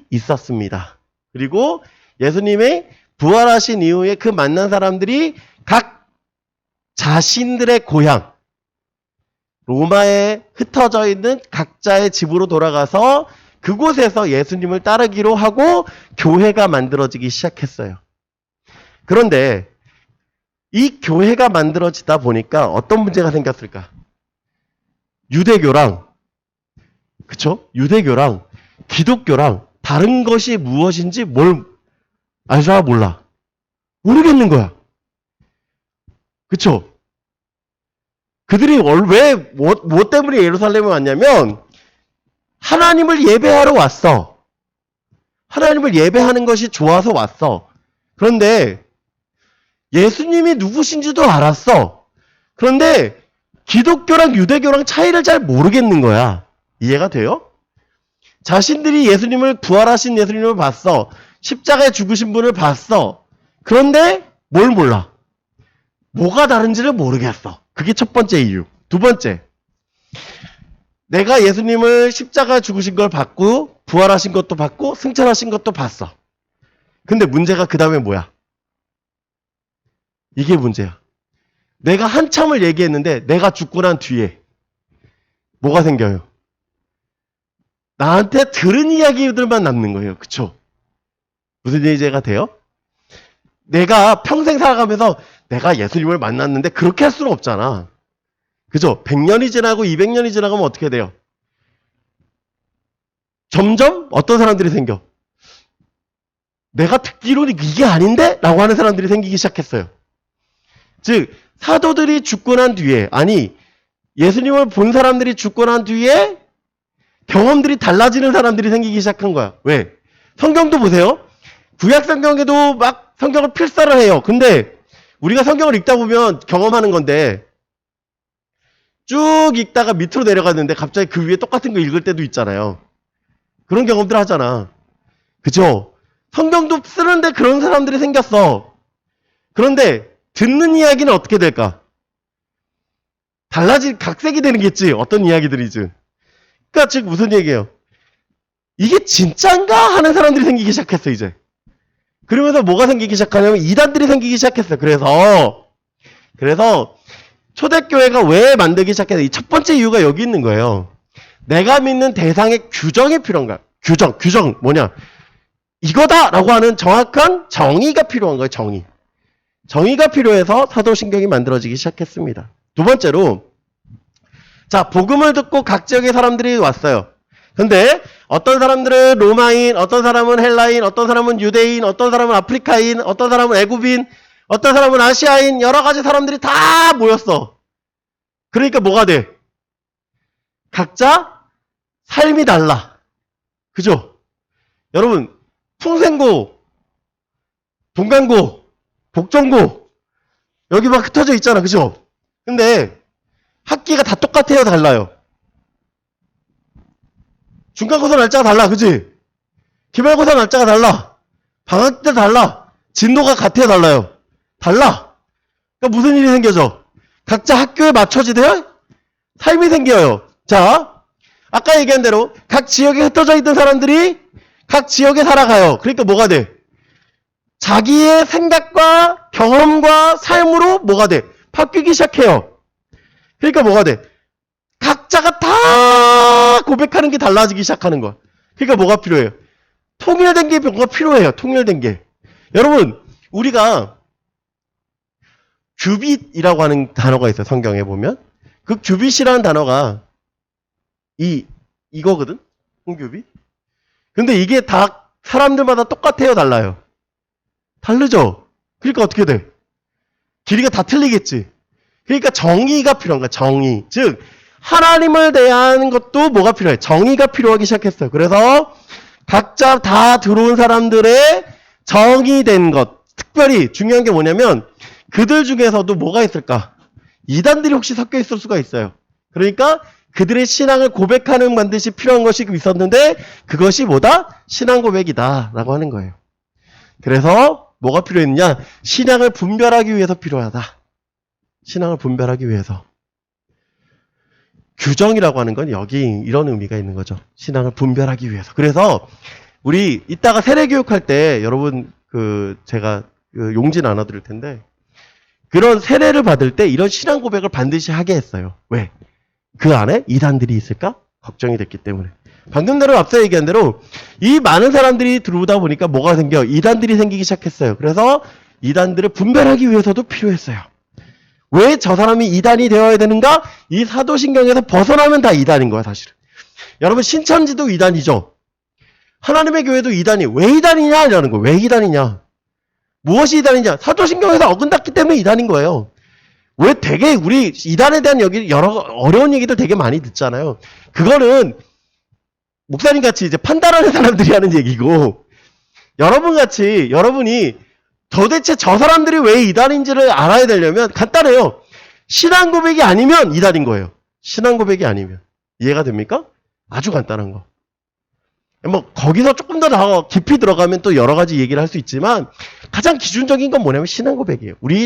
[SPEAKER 1] 있었습니다. 그리고 예수님의 부활하신 이후에 그 만난 사람들이 각 자신들의 고향, 로마에 흩어져 있는 각자의 집으로 돌아가서 그곳에서 예수님을 따르기로 하고 교회가 만들어지기 시작했어요. 그런데 이 교회가 만들어지다 보니까 어떤 문제가 생겼을까? 유대교랑, 그쵸? 유대교랑 기독교랑 다른 것이 무엇인지 알자 몰라. 모르겠는 거야. 그쵸? 그들이 뭐 때문에 예루살렘에 왔냐면 하나님을 예배하러 왔어. 하나님을 예배하는 것이 좋아서 왔어. 그런데 예수님이 누구신지도 알았어. 그런데 기독교랑 유대교랑 차이를 잘 모르겠는 거야. 이해가 돼요? 자신들이 부활하신 예수님을 봤어. 십자가에 죽으신 분을 봤어. 그런데 뭘 몰라? 뭐가 다른지를 모르겠어. 그게 첫 번째 이유. 두 번째, 내가 예수님을 십자가에 죽으신 걸 봤고 부활하신 것도 봤고 승천하신 것도 봤어. 근데 문제가 그 다음에 뭐야? 이게 문제야. 내가 한참을 얘기했는데 내가 죽고 난 뒤에 뭐가 생겨요? 나한테 들은 이야기들만 남는 거예요. 그쵸? 무슨 얘기가 돼요? 내가 평생 살아가면서 내가 예수님을 만났는데 그렇게 할 수는 없잖아. 그죠? 100년이 지나고 200년이 지나가면 어떻게 돼요? 점점 어떤 사람들이 생겨? 내가 듣기로는 이게 아닌데? 라고 하는 사람들이 생기기 시작했어요. 즉 사도들이 죽고 난 뒤에, 아니 예수님을 본 사람들이 죽고 난 뒤에 경험들이 달라지는 사람들이 생기기 시작한 거야. 왜? 성경도 보세요. 구약 성경에도 막 성경을 필사를 해요. 근데 우리가 성경을 읽다 보면 경험하는 건데 쭉 읽다가 밑으로 내려갔는데 갑자기 그 위에 똑같은 거 읽을 때도 있잖아요. 그런 경험들 하잖아. 그죠? 성경도 쓰는데 그런 사람들이 생겼어. 그런데 듣는 이야기는 어떻게 될까? 각색이 되는 겠지. 어떤 이야기들이지. 그러니까 즉 무슨 얘기예요? 이게 진짠가 하는 사람들이 생기기 시작했어 이제. 그러면서 뭐가 생기기 시작하냐면 이단들이 생기기 시작했어. 그래서 초대교회가 왜 만들기 시작했어? 이 첫 번째 이유가 여기 있는 거예요. 내가 믿는 대상의 규정이 필요한 거야. 규정 뭐냐? 이거다라고 하는 정확한 정의가 필요한 거예요. 정의가 필요해서 사도신경이 만들어지기 시작했습니다. 두 번째로, 자, 복음을 듣고 각 지역의 사람들이 왔어요. 근데 어떤 사람들은 로마인, 어떤 사람은 헬라인, 어떤 사람은 유대인, 어떤 사람은 아프리카인, 어떤 사람은 애굽인, 어떤 사람은 아시아인, 여러 가지 사람들이 다 모였어. 그러니까 뭐가 돼? 각자 삶이 달라. 그죠? 여러분, 풍생고, 동강고, 복정고, 여기 막 흩어져 있잖아. 그죠? 근데 학기가 다 똑같아요, 달라요? 중간고사 날짜가 달라, 그지? 기말고사 날짜가 달라. 방학 때 달라. 진도가 같아요, 달라요? 달라. 그러니까 무슨 일이 생겨져? 각자 학교에 맞춰지대요? 삶이 생겨요. 자, 아까 얘기한 대로 각 지역에 흩어져 있던 사람들이 각 지역에 살아가요. 그러니까 뭐가 돼? 자기의 생각과 경험과 삶으로 뭐가 돼? 바뀌기 시작해요. 그러니까 뭐가 돼? 각자가 다 고백하는 게 달라지기 시작하는 거야. 그러니까 뭐가 필요해요? 통일된 게 뭔가 필요해요. 통일된 게. 여러분, 우리가 규빗이라고 하는 단어가 있어요. 성경에 보면. 그 규빗이라는 단어가 이거거든? 홍규빗? 근데 이게 다 사람들마다 똑같아요? 달라요? 다르죠? 그러니까 어떻게 돼? 길이가 다 틀리겠지. 그러니까 정의가 필요한 거야. 정의. 즉 하나님을 대하는 것도 뭐가 필요해? 정의가 필요하기 시작했어요. 그래서 각자 다 들어온 사람들의 정의된 것. 특별히 중요한 게 뭐냐면 그들 중에서도 뭐가 있을까? 이단들이 혹시 섞여 있을 수가 있어요. 그러니까 그들의 신앙을 고백하는 반드시 필요한 것이 있었는데 그것이 뭐다? 신앙 고백이다 라고 하는 거예요. 그래서 뭐가 필요했냐? 신앙을 분별하기 위해서 필요하다. 신앙을 분별하기 위해서. 규정이라고 하는 건 여기 이런 의미가 있는 거죠. 신앙을 분별하기 위해서. 그래서 우리 이따가 세례교육할 때 여러분 제가 용지 나눠드릴 텐데 그런 세례를 받을 때 이런 신앙 고백을 반드시 하게 했어요. 왜? 그 안에 이단들이 있을까? 걱정이 됐기 때문에. 방금 대로 앞서 얘기한 대로 이 많은 사람들이 들어오다 보니까 뭐가 생겨? 이단들이 생기기 시작했어요. 그래서 이단들을 분별하기 위해서도 필요했어요. 왜 저 사람이 이단이 되어야 되는가? 이 사도신경에서 벗어나면 다 이단인 거야, 사실은. 여러분, 신천지도 이단이죠? 하나님의 교회도 이단이. 왜 이단이냐? 이라는 거예요. 왜 이단이냐? 무엇이 이단이냐? 사도신경에서 어긋났기 때문에 이단인 거예요. 왜 되게 우리 이단에 대한 여러 어려운 얘기들 되게 많이 듣잖아요. 그거는 목사님 같이 이제 판단하는 사람들이 하는 얘기고 여러분이 도대체 저 사람들이 왜 이단인지를 알아야 되려면 간단해요. 신앙 고백이 아니면 이단인 거예요. 신앙 고백이 아니면. 이해가 됩니까? 아주 간단한 거. 뭐 거기서 조금 더 깊이 들어가면 또 여러 가지 얘기를 할 수 있지만 가장 기준적인 건 뭐냐면 신앙 고백이에요. 우리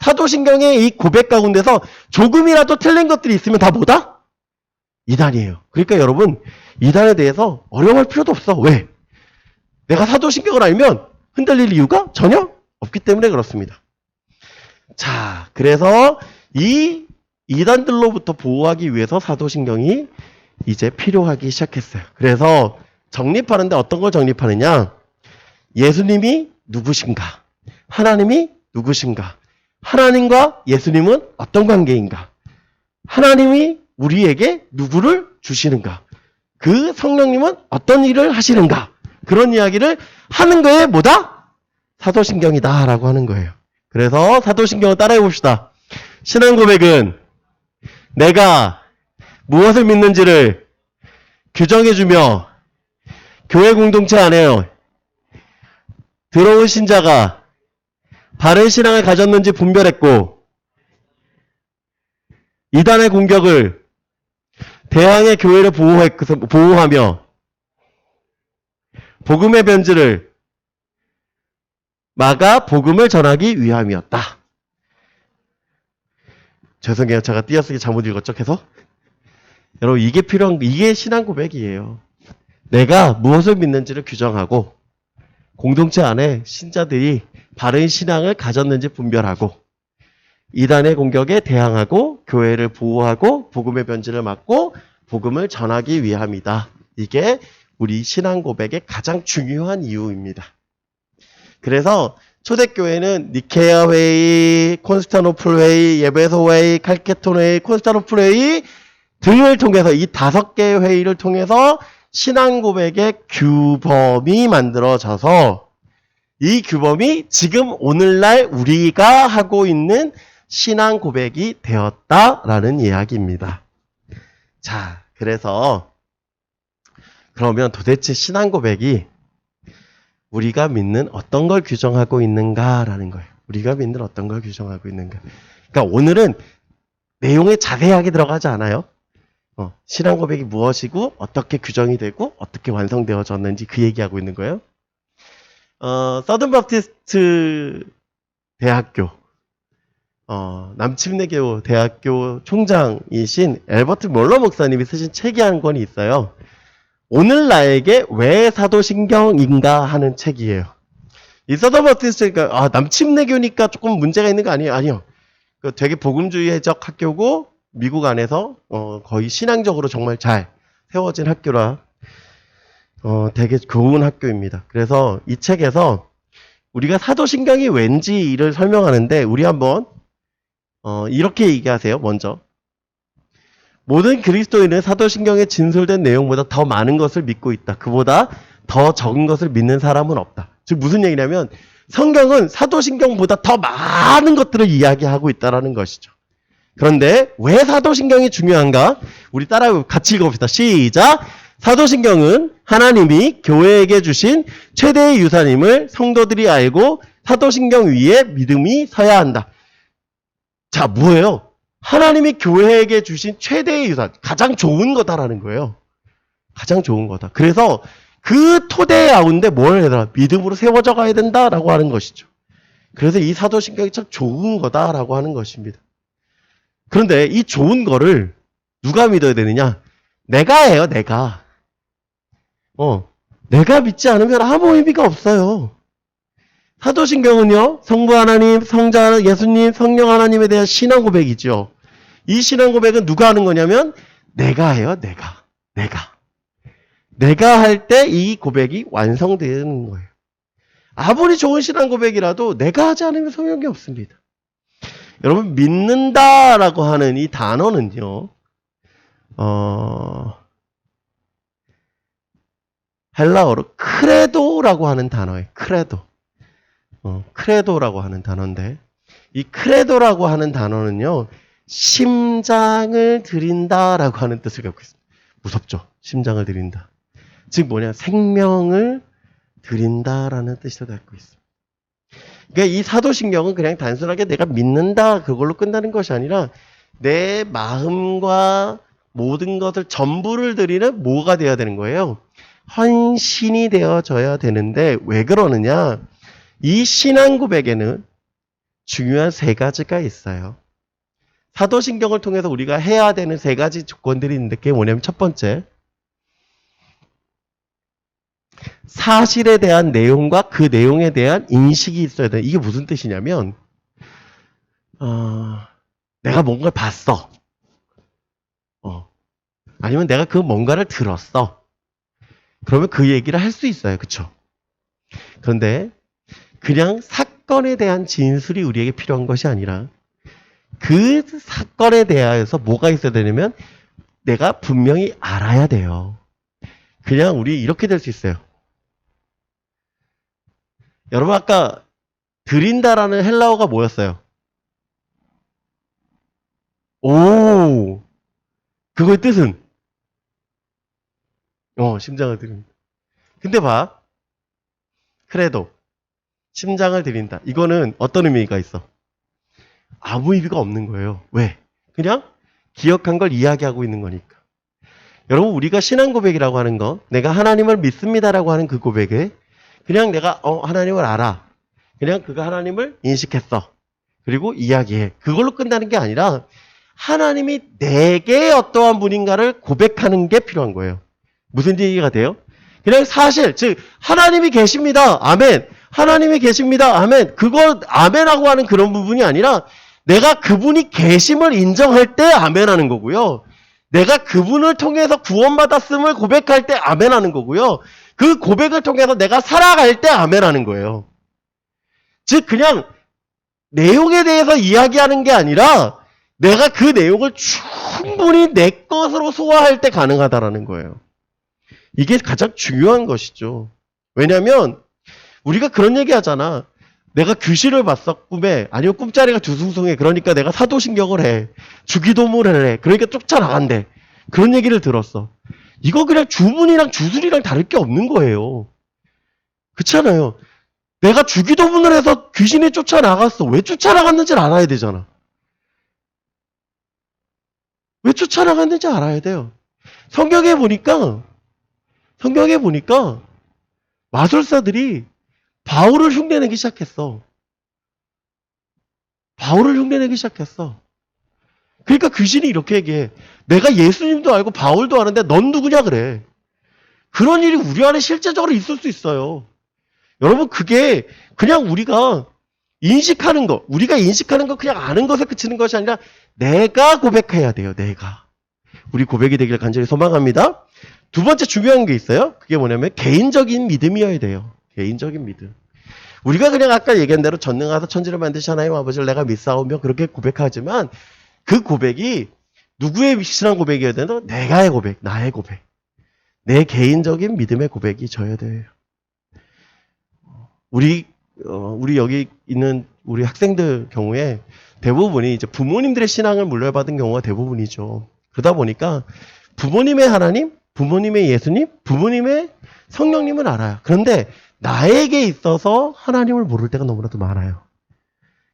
[SPEAKER 1] 사도신경의 이 고백 가운데서 조금이라도 틀린 것들이 있으면 다 뭐다? 이단이에요. 그러니까 여러분 이단에 대해서 어려워할 필요도 없어. 왜? 내가 사도신경을 알면 흔들릴 이유가 전혀 없기 때문에 그렇습니다. 자, 그래서 이 이단들로부터 보호하기 위해서 사도신경이 이제 필요하기 시작했어요. 그래서 정립하는데 어떤 걸 정립하느냐? 예수님이 누구신가? 하나님이 누구신가? 하나님과 예수님은 어떤 관계인가? 하나님이 우리에게 누구를 주시는가? 그 성령님은 어떤 일을 하시는가? 그런 이야기를 하는 거에 뭐다? 사도신경이다 라고 하는 거예요. 그래서 사도신경을 따라해 봅시다. 신앙 고백은 내가 무엇을 믿는지를 규정해주며 교회 공동체 안에 들어온 신자가 바른 신앙을 가졌는지 분별했고 이단의 공격을 대항해 교회를 보호하며 복음의 변질을 막아 복음을 전하기 위함이었다. 죄송해요. 제가 띄어쓰기 잘못 읽었죠? 계속? 여러분 이게 필요한 이게 신앙 고백이에요. 내가 무엇을 믿는지를 규정하고 공동체 안에 신자들이 바른 신앙을 가졌는지 분별하고 이단의 공격에 대항하고 교회를 보호하고 복음의 변질을 막고 복음을 전하기 위함이다. 이게 우리 신앙 고백의 가장 중요한 이유입니다. 그래서 초대교회는 니케아 회의, 콘스타노플 회의, 예배소 회의, 칼케톤 회의, 콘스타노플 회의 등을 통해서 이 5개의 회의를 통해서 신앙 고백의 규범이 만들어져서 이 규범이 지금 오늘날 우리가 하고 있는 신앙 고백이 되었다라는 이야기입니다. 자, 그래서 그러면 도대체 신앙 고백이 우리가 믿는 어떤 걸 규정하고 있는가라는 거예요. 우리가 믿는 어떤 걸 규정하고 있는가. 그러니까 오늘은 내용에 자세하게 들어가지 않아요. 신앙 고백이 무엇이고 어떻게 규정이 되고 어떻게 완성되어졌는지 그 얘기하고 있는 거예요. 서든 바프티스트 대학교 남침내교 대학교 총장이신 엘버트 몰러 목사님이 쓰신 책이 한 권이 있어요. 오늘 나에게 왜 사도신경인가 하는 책이에요. 이 서든 바프티스트가 남침내교니까 조금 문제가 있는 거 아니에요? 아니요. 되게 복음주의적 학교고 미국 안에서 거의 신앙적으로 정말 잘 세워진 학교라 되게 좋은 학교입니다. 그래서 이 책에서 우리가 사도신경이 왠지를 설명하는데 우리 한번 이렇게 얘기하세요. 먼저 모든 그리스도인은 사도신경에 진술된 내용보다 더 많은 것을 믿고 있다. 그보다 더 적은 것을 믿는 사람은 없다. 즉 무슨 얘기냐면 성경은 사도신경보다 더 많은 것들을 이야기하고 있다는 것이죠. 그런데 왜 사도신경이 중요한가? 우리 따라 같이 읽어봅시다. 시작! 사도신경은 하나님이 교회에게 주신 최대의 유산임을 성도들이 알고 사도신경 위에 믿음이 서야 한다. 자, 뭐예요? 하나님이 교회에게 주신 최대의 유산, 가장 좋은 거다라는 거예요. 가장 좋은 거다. 그래서 그 토대 가운데 뭘 해야 되나? 믿음으로 세워져 가야 된다라고 하는 것이죠. 그래서 이 사도신경이 참 좋은 거다라고 하는 것입니다. 그런데 이 좋은 거를 누가 믿어야 되느냐? 내가 해요, 내가. 내가 믿지 않으면 아무 의미가 없어요. 사도신경은요, 성부 하나님, 성자 예수님, 성령 하나님에 대한 신앙 고백이죠. 이 신앙 고백은 누가 하는 거냐면 내가 해요, 내가. 내가 할 때 이 고백이 완성되는 거예요. 아무리 좋은 신앙 고백이라도 내가 하지 않으면 소용이 없습니다. 여러분 믿는다라고 하는 이 단어는요. 헬라어로 크레도라고 하는 단어예요. 크레도. 크레도라고 하는 단어인데 이 크레도라고 하는 단어는요. 심장을 드린다라고 하는 뜻을 갖고 있습니다. 무섭죠? 심장을 드린다. 즉 뭐냐? 생명을 드린다라는 뜻을 갖고 있습니다. 그러니까 이 사도신경은 그냥 단순하게 내가 믿는다 그걸로 끝나는 것이 아니라 내 마음과 모든 것을 전부를 드리는 뭐가 되어야 되는 거예요? 헌신이 되어져야 되는데 왜 그러느냐? 이 신앙 고백에는 중요한 3가지가 있어요. 사도신경을 통해서 우리가 해야 되는 3가지 조건들이 있는데 그게 뭐냐면 첫 번째, 사실에 대한 내용과 그 내용에 대한 인식이 있어야 돼. 이게 무슨 뜻이냐면 내가 뭔가를 봤어. 아니면 내가 그 뭔가를 들었어. 그러면 그 얘기를 할 수 있어요. 그쵸? 그런데 그냥 사건에 대한 진술이 우리에게 필요한 것이 아니라 그 사건에 대하여서 뭐가 있어야 되냐면 내가 분명히 알아야 돼요. 그냥 우리 이렇게 될 수 있어요. 여러분 아까 드린다라는 헬라어가 뭐였어요? 오, 그거의 뜻은 심장을 드립니다. 근데 봐, 그래도 심장을 드린다. 이거는 어떤 의미가 있어? 아무 의미가 없는 거예요. 왜? 그냥 기억한 걸 이야기하고 있는 거니까. 여러분 우리가 신앙 고백이라고 하는 거, 내가 하나님을 믿습니다라고 하는 그 고백에 그냥 내가 하나님을 알아. 그냥 그가 하나님을 인식했어. 그리고 이야기해. 그걸로 끝나는 게 아니라 하나님이 내게 어떠한 분인가를 고백하는 게 필요한 거예요. 무슨 얘기가 돼요? 그냥 사실, 즉 하나님이 계십니다. 아멘. 하나님이 계십니다. 아멘. 그거 아멘하고 하는 그런 부분이 아니라 내가 그분이 계심을 인정할 때 아멘하는 거고요. 내가 그분을 통해서 구원받았음을 고백할 때 아멘하는 거고요. 그 고백을 통해서 내가 살아갈 때 아멘하는 거예요. 즉 그냥 내용에 대해서 이야기하는 게 아니라 내가 그 내용을 충분히 내 것으로 소화할 때 가능하다라는 거예요. 이게 가장 중요한 것이죠. 왜냐하면 우리가 그런 얘기 하잖아. 내가 귀신을 봤어 꿈에. 아니면 꿈자리가 뒤숭숭해. 그러니까 내가 사도신경을 해. 주기도문을 해. 그러니까 쫓아나간대. 그런 얘기를 들었어. 이거 그냥 주문이랑 주술이랑 다를 게 없는 거예요. 그렇잖아요. 내가 주기도문을 해서 귀신이 쫓아나갔어. 왜 쫓아나갔는지를 알아야 되잖아. 왜 쫓아나갔는지 알아야 돼요. 성경에 보니까 마술사들이 바울을 흉내내기 시작했어. 바울을 흉내내기 시작했어. 그러니까 귀신이 이렇게 얘기해. 내가 예수님도 알고 바울도 아는데 넌 누구냐 그래. 그런 일이 우리 안에 실제적으로 있을 수 있어요. 여러분 그게 그냥 우리가 인식하는 거 그냥 아는 것에 그치는 것이 아니라 내가 고백해야 돼요. 내가. 우리 고백이 되길 간절히 소망합니다. 두 번째 중요한 게 있어요. 그게 뭐냐면 개인적인 믿음이어야 돼요. 개인적인 믿음. 우리가 그냥 아까 얘기한 대로 전능하사 천지를 만드신 하나님 아버지를 내가 믿사오며 그렇게 고백하지만 그 고백이 누구의 신앙 고백이어야 되나? 내가의 고백, 나의 고백. 내 개인적인 믿음의 고백이 저야 돼요. 우리 여기 있는 우리 학생들 경우에 대부분이 이제 부모님들의 신앙을 물려받은 경우가 대부분이죠. 그러다 보니까 부모님의 하나님, 부모님의 예수님, 부모님의 성령님은 알아요. 그런데 나에게 있어서 하나님을 모를 때가 너무나도 많아요.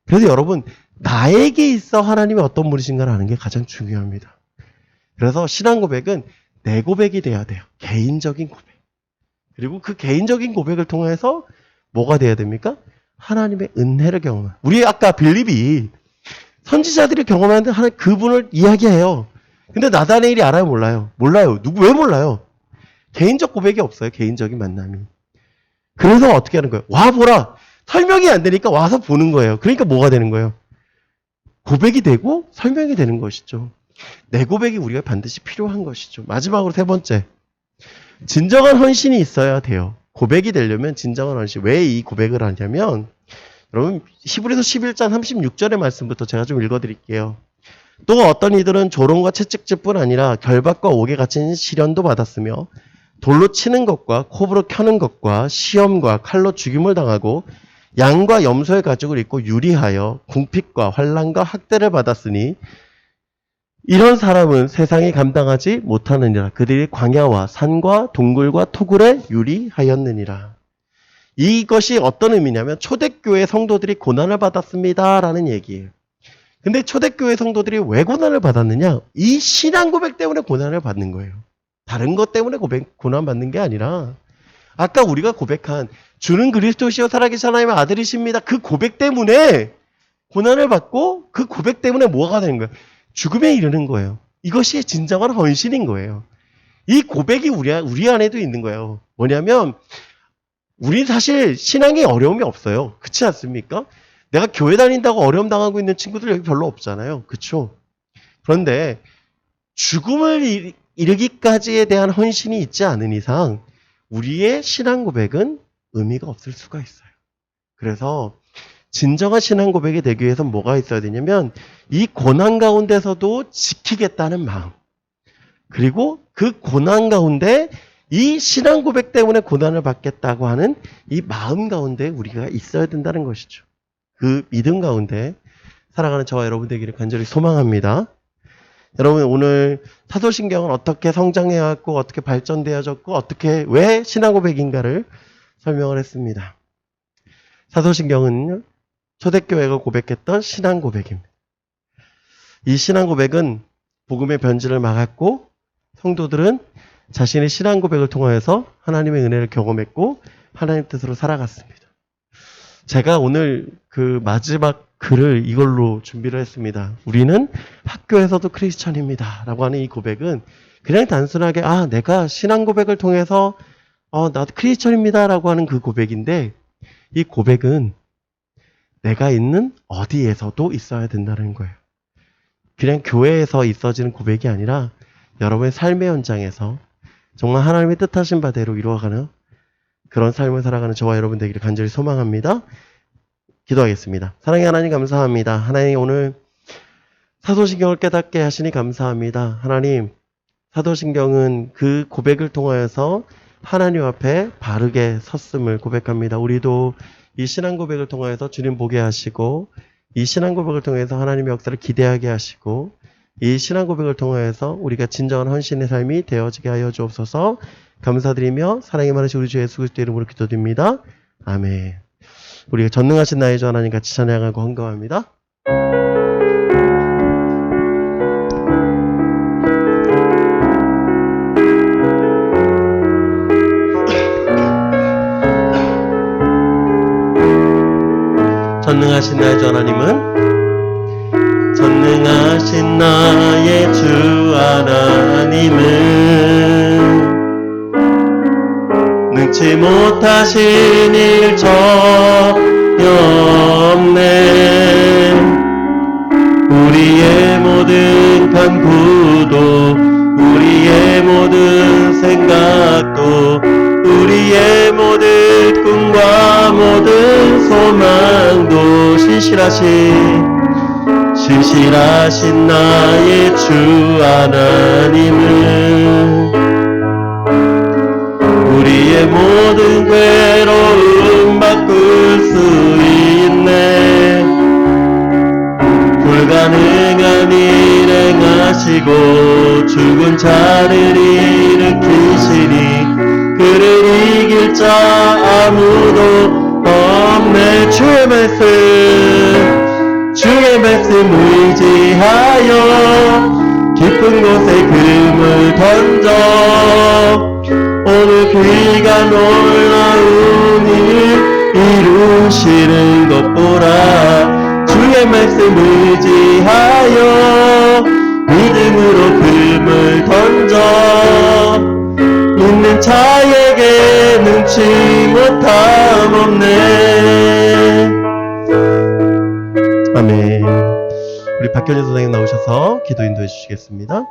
[SPEAKER 1] 그래서 여러분, 나에게 있어 하나님이 어떤 분이신가를 아는 게 가장 중요합니다. 그래서 신앙 고백은 내 고백이 돼야 돼요. 개인적인 고백. 그리고 그 개인적인 고백을 통해서 뭐가 돼야 됩니까? 하나님의 은혜를 경험한. 우리 아까 빌립이 선지자들이 경험하는 하나님 그분을 이야기해요. 근데 나다네일이 알아요? 몰라요? 몰라요. 왜 몰라요? 개인적 고백이 없어요. 개인적인 만남이. 그래서 어떻게 하는 거예요? 와 보라. 설명이 안 되니까 와서 보는 거예요. 그러니까 뭐가 되는 거예요? 고백이 되고 설명이 되는 것이죠. 내 고백이 우리가 반드시 필요한 것이죠. 마지막으로 세 번째. 진정한 헌신이 있어야 돼요. 고백이 되려면 진정한 헌신. 왜 이 고백을 하냐면 여러분 히브리서 11장 36절의 말씀부터 제가 좀 읽어드릴게요. 또 어떤 이들은 조롱과 채찍질뿐 아니라 결박과 옥에 갇힌 시련도 받았으며 돌로 치는 것과 콕으로 켜는 것과 시험과 칼로 죽임을 당하고 양과 염소의 가죽을 입고 유리하여 궁핍과 환난과 학대를 받았으니 이런 사람은 세상이 감당하지 못하느니라. 그들이 광야와 산과 동굴과 토굴에 유리하였느니라. 이것이 어떤 의미냐면 초대교회 성도들이 고난을 받았습니다라는 얘기예요. 근데 초대교회 성도들이 왜 고난을 받았느냐? 이 신앙 고백 때문에 고난을 받는 거예요. 다른 것 때문에 고난 받는 게 아니라 아까 우리가 고백한 주는 그리스도시요 살아계신 하나님의 아들이십니다. 그 고백 때문에 고난을 받고 그 고백 때문에 뭐가 되는 거예요? 죽음에 이르는 거예요. 이것이 진정한 헌신인 거예요. 이 고백이 우리 안에도 있는 거예요. 뭐냐면 우리 사실 신앙에 어려움이 없어요. 그렇지 않습니까? 내가 교회 다닌다고 어려움 당하고 있는 친구들 여기 별로 없잖아요. 그쵸? 그런데 죽음을 이르기까지에 대한 헌신이 있지 않은 이상 우리의 신앙 고백은 의미가 없을 수가 있어요. 그래서 진정한 신앙 고백이 되기 위해서 뭐가 있어야 되냐면 이 고난 가운데서도 지키겠다는 마음, 그리고 그 고난 가운데 이 신앙 고백 때문에 고난을 받겠다고 하는 이 마음 가운데 우리가 있어야 된다는 것이죠. 그 믿음 가운데 살아가는 저와 여러분 되기를 간절히 소망합니다. 여러분, 오늘 사도신경은 어떻게 성장해왔고 어떻게 발전되어졌고 어떻게 왜 신앙 고백인가를 설명을 했습니다. 사도신경은 초대교회가 고백했던 신앙 고백입니다. 이 신앙 고백은 복음의 변질을 막았고 성도들은 자신의 신앙 고백을 통하여서 하나님의 은혜를 경험했고 하나님 뜻으로 살아갔습니다. 제가 오늘 그 마지막 글을 이걸로 준비를 했습니다. 우리는 학교에서도 크리스천입니다 라고 하는 이 고백은 그냥 단순하게 내가 신앙 고백을 통해서 나도 크리스천입니다 라고 하는 그 고백인데, 이 고백은 내가 있는 어디에서도 있어야 된다는 거예요. 그냥 교회에서 있어지는 고백이 아니라 여러분의 삶의 현장에서 정말 하나님의 뜻하신 바대로 이루어가는 그런 삶을 살아가는 저와 여러분 되기를 간절히 소망합니다. 기도하겠습니다. 사랑의 하나님 감사합니다. 하나님, 오늘 사도신경을 깨닫게 하시니 감사합니다. 하나님, 사도신경은 그 고백을 통하여서 하나님 앞에 바르게 섰음을 고백합니다. 우리도 이 신앙 고백을 통하여서 주님 보게 하시고 이 신앙 고백을 통해서 하나님의 역사를 기대하게 하시고 이 신앙 고백을 통하여서 우리가 진정한 헌신의 삶이 되어지게 하여 주옵소서. 감사드리며 사랑이 많으신 우리 주 예수 그리스도 이름으로 기도드립니다. 아멘. 우리가 전능하신 나의 주 하나님 같이 찬양하고 헌금합니다. 전능하신 나의 주 하나님은 전능하신 나의 주 하나님은 능치 못하신 일 전혀 없네. 우리의 모든 간구도 우리의 모든 생각도 우리의 모든 꿈과 모든 소망도 신실하신 나의 주 하나님은 우리의 모든 괴로움 바꿀 수 있네. 불가능한 일 행하시고 죽은 자를 일으키시니 그를 이길 자 아무도 없네. 주의 말씀 의지하여 깊은 곳에 그름을 던져 오늘 그가 놀라운 일 이루시는 것 보라. 주의 말씀 의지하여 믿음으로 그름을 던져 믿는 자에게 능치 못함 없네. 아멘. 우리 박현진 선생님 나오셔서 기도 인도해 주시겠습니다.